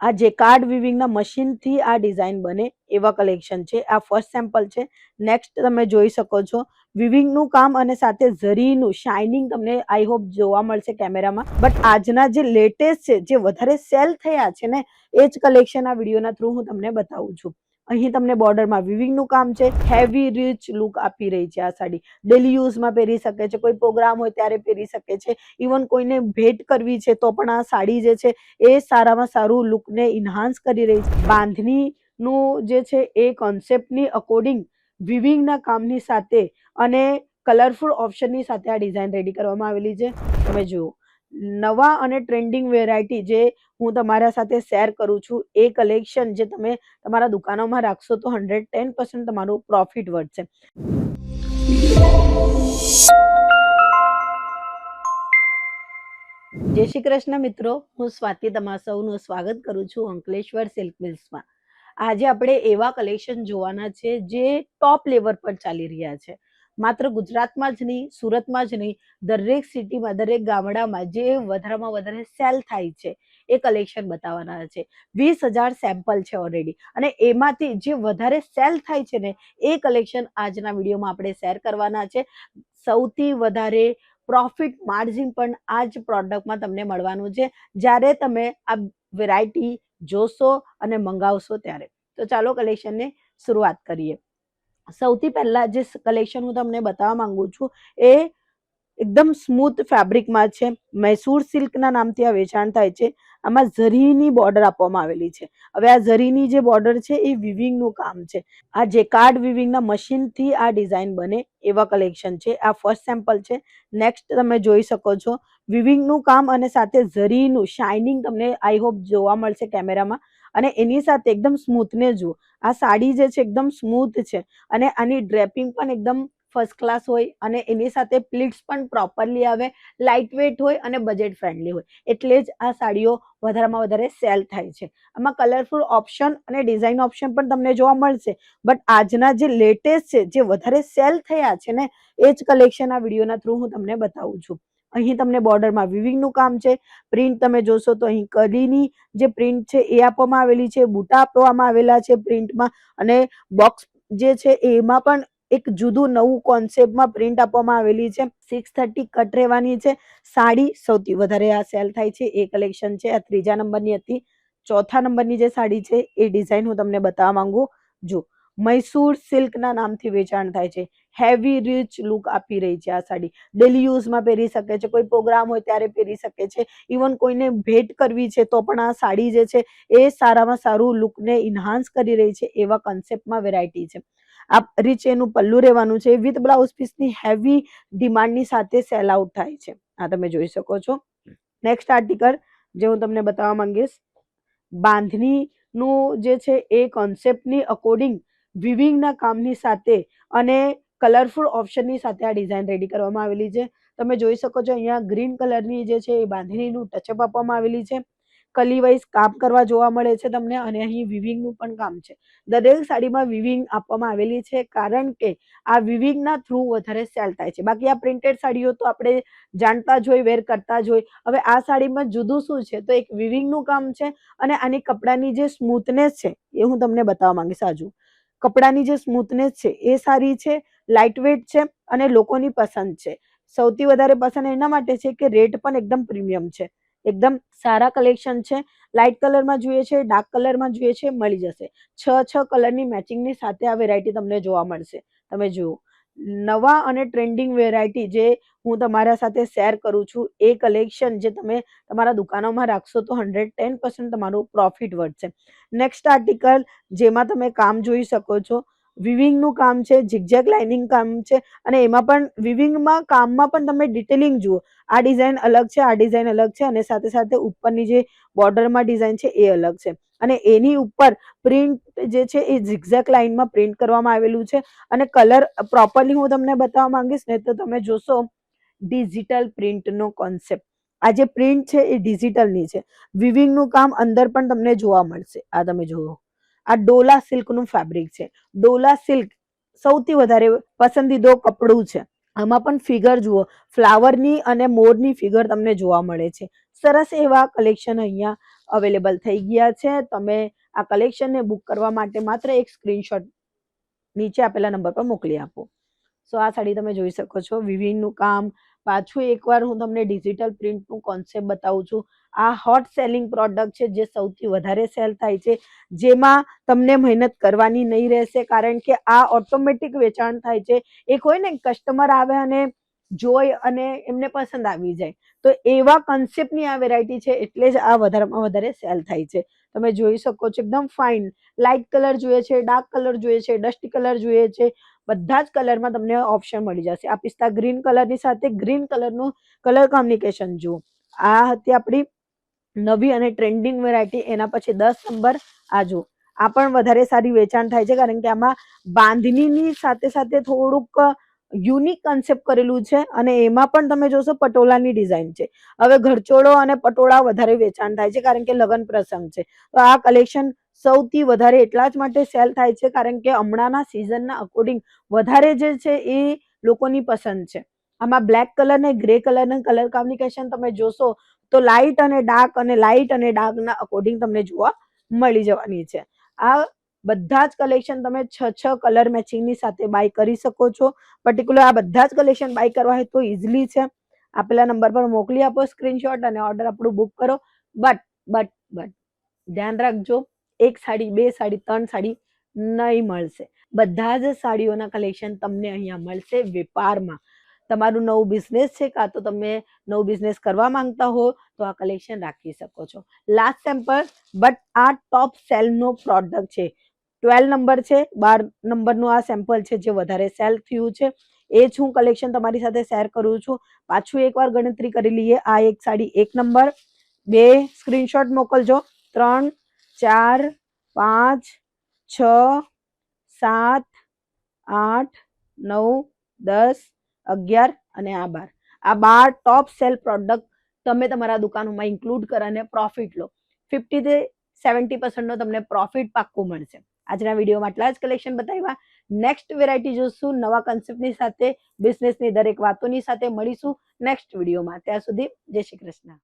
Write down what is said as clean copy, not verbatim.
આ જેકાર્ડ વિવિંગના મશીનથી આ ડિઝાઇન બને એવા કલેક્શન છે. આ ફર્સ્ટ સેમ્પલ છે. નેક્સ્ટ તમે જોઈ શકો છો વિવિંગનું કામ અને સાથે ઝરીનું શાઇનિંગ તમને આઈ હોપ જોવા મળશે કેમેરામાં. બટ આજના જે લેટેસ્ટ છે, જે વધારે સેલ થયા છે ને, એ જ કલેક્શન આ વિડીયોના થ્રુ હું તમને બતાવું છું. અહીં તમને બોર્ડરમાં વિવિંગનું કામ છે. હેવી રીચ લુક આપી રહી છે આ સાડી. ડેલી યુઝમાં પહેરી શકે છે, કોઈ પ્રોગ્રામ હોય ત્યારે પહેરી શકે છે, ઇવન કોઈને ભેટ કરવી છે તો પણ આ સાડી જે છે એ સારામાં સારું લુકને ઇન્હાન્સ કરી રહી છે. બાંધણીનું જે છે એ કોન્સેપ્ટની અકોર્ડિંગ વિવિંગના કામની સાથે અને કલરફુલ ઓપ્શનની સાથે આ ડિઝાઇન રેડી કરવામાં આવેલી છે. તમે જુઓ નવા અને ટ્રેન્ડિંગ વેરાયટી જે હું તમારા સાથે શેર કરું છું, એ કલેક્શન જે તમે તમારા દુકાનોમાં રાખશો તો 110% તમારું પ્રોફિટ વધશે. જય શ્રી કૃષ્ણ મિત્રો, હું સ્વાતિ તમારા સૌનું સ્વાગત કરું છું અંકલેશ્વર સિલ્ક મિલ્સમાં. આજે આપણે એવા કલેક્શન જોવાના છે જે ટોપ લેવલ પર ચાલી રહ્યા છે. માત્ર ગુજરાતમાં જ નહીં, સુરતમાં જ નહીં, દરેક સિટીમાં, દરેક ગામડામાં જે વધારેમાં વધારે સેલ થાય છે એ કલેક્શન બતાવવાના છે. 20,000 સેમ્પલ છે ઓલરેડી, અને એમાંથી જે વધારે સેલ થાય છે ને એ કલેક્શન આજના વિડીયોમાં આપણે શેર કરવાના છે. સૌથી વધારે પ્રોફિટ માર્જિન પણ આ જ પ્રોડક્ટમાં તમને મળવાનું છે જ્યારે તમે આ વેરાયટી જોશો અને મંગાવશો ત્યારે. તો ચાલો કલેક્શનને શરૂઆત કરીએ. સૌથી પહેલા જે કલેક્શન હું તમને બતાવવા માંગુ છું એ એકદમ સ્મૂથ ફેબ્રિકમાં છે. મૈસૂર સિલ્કના નામથી આ વેચાણ થાય છે. આમાં ઝરીની બોર્ડર આપવામાં આવેલી છે. હવે આ ઝરીની જે બોર્ડર છે એ વિવિંગનું કામ છે. આ જેકાર્ડ વિવિંગના મશીનથી આ ડિઝાઇન બને એવા કલેક્શન છે. આ ફર્સ્ટ સેમ્પલ છે. નેક્સ્ટ તમે જોઈ શકો છો વિવિંગનું કામ અને સાથે ઝરીનું શાઇનિંગ તમને આઈ હોપ જોવા મળશે કેમેરામાં. અને એની સાથે એકદમ સ્મૂથને જુઓ, આ સાડી જે છે એકદમ સ્મૂથ છે અને આની ડ્રેપિંગ પણ એકદમ ફર્સ્ટ ક્લાસ હોય અને એની સાથે પ્લીટ્સ પણ પ્રોપરલી આવે, લાઇટ વેટ હોય અને બજેટ ફ્રેન્ડલી હોય, એટલે જ આ સાડીઓ વધારેમાં વધારે સેલ થાય છે. આમાં કલરફુલ ઓપ્શન અને ડિઝાઇન ઓપ્શન પણ તમને જોવા મળશે. બટ આજના જે લેટેસ્ટ છે, જે વધારે સેલ થયા છે ને, એ જ કલેક્શન આ વિડીયોના થ્રુ હું તમને બતાવું છું. અહીં તમને બોર્ડરમાં વિવિંગનું કામ છે. પ્રિન્ટ તમે જોશો તો અહીં કલીની જે પ્રિન્ટ છે એ આપવામાં આવેલી છે, બુટા આપવામાં આવેલા છે પ્રિન્ટમાં, અને બોક્સ જે છે એમાં પણ એક જુદું નવું કોન્સેપ્ટમાં પ્રિન્ટ આપવામાં આવેલી છે. 630 કટ રહેવાની છે. સાડી સૌથી વધારે આ સેલ થાય છે એ કલેક્શન છે. આ 3જા નંબરની હતી. 4થા નંબરની જે સાડી છે એ ડિઝાઇન હું તમને બતાવવા માંગુ. જો મૈસૂર સિલ્કના નામથી વેચાણ થાય છે. હેવી રીચ લુક આપી રહી છે આ સાડી. ડેલી યુઝમાં પહેરી શકે છે, કોઈ પ્રોગ્રામ હોય ત્યારે પહેરી શકે છે, ઇવન કોઈને ભેટ કરવી છે તો પણ આ સાડી જે છે એ સારામાં સારું લુકને ઇન્હાન્સ કરી રહી છે એવા કોન્સેપ્ટમાં વેરાયટી છે. આ રીચ એનું પલ્લુ રહેવાનું છે. વિથ બ્લાઉઝ પીસની હેવી ડિમાન્ડની સાથે સેલ આઉટ થાય છે. આ તમે જોઈ શકો છો. નેક્સ્ટ આર્ટિકલ જે હું તમને બતાવવા માંગીશ, બાંધણીનું જે છે એ કોન્સેપ્ટની અકોર્ડિંગ વિવિંગના કામની સાથે અને કલરફુલ ઓપ્શનની સાથે આ ડિઝાઇન રેડી કરવામાં આવેલી છે. તમે જોઈ શકો છો અહીંયા ગ્રીન કલરની જે છે એ બાંધણીનું ટચઅપ આપવામાં આવેલી છે. કલી વાઇઝ કામ કરવા જોવા મળે છે તમને, અને અહીં વિવિંગનું પણ કામ છે. દરેક સાડીમાં વિવિંગ આપવામાં આવેલી છે કારણ કે આ વિવિંગના થ્રુ વધારે સેલ થાય છે. બાકી આ પ્રિન્ટેડ સાડીઓ તો આપણે જાણતા જ હોય, વેર કરતા જ હોય. હવે આ સાડીમાં જુદું શું છે તો એક વિવિંગનું કામ છે અને આની કપડાની જે સ્મૂથનેસ છે એ હું તમને બતાવવા માંગીશ. આજુ કપડાની જે સ્મૂથનેસ છે એ સારી છે, લાઇટ વેટ છે અને લોકોની પસંદ છે. સૌથી વધારે પસંદ એના માટે છે કે રેટ પણ એકદમ પ્રીમિયમ છે. એકદમ સારા કલેક્શન છે. લાઇટ કલરમાં જોઈએ છે, ડાર્ક કલરમાં જોઈએ છે, મળી જશે. 6 કલરની મેચિંગની સાથે આ વેરાયટી તમને જોવા મળશે. તમે જુઓ નવા અને ટ્રેન્ડિંગ વેરાયટી જે હું તમારા સાથે શેર કરું છું, એ કલેક્શન જે તમે તમારા દુકાનોમાં રાખશો તો 110% તમારું પ્રોફિટ વધશે. નેક્સ્ટ આર્ટિકલ જેમાં તમે કામ જોઈ શકો છો, વિવિંગનું કામ છે, ઝિગઝેગ લાઇનિંગ કામ છે, અને એમાં પણ વિવિંગમાં કામમાં પણ તમે ડિટેલિંગ જુઓ. આ ડિઝાઇન અલગ છે, આ ડિઝાઇન અલગ છે, અને સાથે સાથે ઉપરની જે બોર્ડરમાં ડિઝાઇન છે એ અલગ છે, અને એની ઉપર પ્રિન્ટ જે છે એ ઝિગઝેગ લાઇનમાં પ્રિન્ટ કરવામાં આવેલું છે. અને કલર પ્રોપરલી હું તમને બતાવવા માંગીશ ને તો તમે જોશો ડિજિટલ પ્રિન્ટનો કોન્સેપ્ટ. આ જે પ્રિન્ટ છે એ ડિજિટલની છે. વિવિંગનું કામ અંદર પણ તમને જોવા મળશે. આ તમે જુઓ, આ ડોલા સિલ્કનું ફેબ્રિક છે. ડોલા સિલ્ક સૌથી વધારે પસંદીદો કપડું છે. આમાં પણ ફિગર જુઓ, ફ્લાવરની અને મોરની ફિગર તમને જોવા મળે છે. સરસ એવા કલેક્શન અહીંયા અવેલેબલ થઈ ગયા છે. તમે આ કલેક્શનને બુક કરવા માટે માત્ર એક સ્ક્રીનશોટ નીચે આપેલા નંબર પર મોકલી આપો. સો આ સાડી તમે જોઈ શકો છો, વિવિંગનું કામ. પાછું એકવાર હું તમને ડિજિટલ પ્રિન્ટનું કોન્સેપ્ટ બતાવું છું. આ હોટ સેલિંગ પ્રોડક્ટ છે જે સૌથી વધારે સેલ થાય છે, જેમાં તમને મહેનત કરવાની નહીં રહેશે, કારણ કે આ ઓટોમેટિક વેચાણ થાય છે. એક હોય ને, કસ્ટમર આવે અને જોઈ અને એમને પસંદ આવી જાય, તો એવા કોન્સેપ્ટની આ વેરાયટી છે, એટલે જ આ વધારેમાં વધારે સેલ થાય છે. તમે જોઈ શકો છો, એકદમ ફાઇન લાઇટ કલર જોઈએ છે, ડાર્ક કલર જોઈએ છે, ડસ્ટી કલર જોઈએ છે, બધા જ કલરમાં તમને ઓપ્શન મળી જશે. આ પિસ્તા ગ્રીન કલરની સાથે ગ્રીન કલરનું કલર કોમ્બિનેશન જુઓ. આ હતી આપણી નવી અને ટ્રેન્ડિંગ વેરાયટી. એના પછી 10 નંબર આ જુઓ. આ પણ વધારે સારી વેચાણ થાય છે, કારણ કે આમાં બાંધણીની સાથે સાથે થોડુંક યુનિક કન્સેપ્ટ કરેલું છે, અને એમાં પણ તમે જોશો પટોળાની ડિઝાઇન છે. હવે ઘરચોળો અને પટોળા વધારે વેચાણ થાય છે, કારણ કે લગ્ન પ્રસંગ છે. તો આ કલેક્શન સૌથી વધારે એટલા જ માટે સેલ થાય છે, કારણ કે હમણાંના સિઝનના અકોર્ડિંગ વધારે જે છે એ લોકોની પસંદ છે. આમાં બ્લેક કલર ને ગ્રે કલરના કલર કોમ્બિનેશન તમે જોશો તો લાઇટ અને ડાર્ક અને લાઇટ અને ડાર્કના અકોર્ડિંગ તમને જોવા મળી જવાની છે. આ બધા જ કલેક્શન તમે 6 કલર મેચિંગની સાથે બાય કરી શકો છો. પર્ટિક્યુલર આ બધા જ કલેક્શન બાય કરવા હોય તો ઇઝીલી છે. આપેલા નંબર પર મોકલી આપો સ્ક્રીનશોટ અને ઓર્ડર આપણું બુક કરો. બટ ધ્યાન રાખજો, એક સાડી, 2 સાડી, 3 સાડી નહીં મળશે. બધા જ સાડીઓના કલેક્શન તમને અહીંયા મળશે વેપારમાં. તમારું નવું બિઝનેસ છે, કાં તો તમે નવું બિઝનેસ કરવા માંગતા હો તો આ કલેક્શન રાખી શકો છો. લાસ્ટ સેમ્પલ, બટ આ ટોપ સેલનો પ્રોડક્ટ છે. 12 નંબર છે, 12 નંબરનું આ સેમ્પલ છે જે વધારે સેલ થયું છે. એ જ હું કલેક્શન તમારી સાથે શેર કરું છું. પાછું એકવાર ગણતરી કરી લઈએ. આ એક સાડી 1 નંબર, 2 સ્ક્રીનશોટ મોકલજો, 3, 4, 5, 6, 7, 8, 9, 10, 11 અને આ 12. આ 12 ટોપ સેલ પ્રોડક્ટ તમે તમારા દુકાનોમાં ઇન્ક્લુડ કરીને પ્રોફિટ લો. 50 થી 70% તમને પ્રોફિટ પાક્કું મળશે. આજના વિડીયોમાં આટલા જ કલેક્શન બતાવ્યા. નેક્સ્ટ વેરાયટી જોશું નવા કન્સેપ્ટની સાથે, બિઝનેસની દરેક વાતોની સાથે મળીશું નેક્સ્ટ વિડીયોમાં. ત્યાં સુધી જય શ્રી કૃષ્ણ.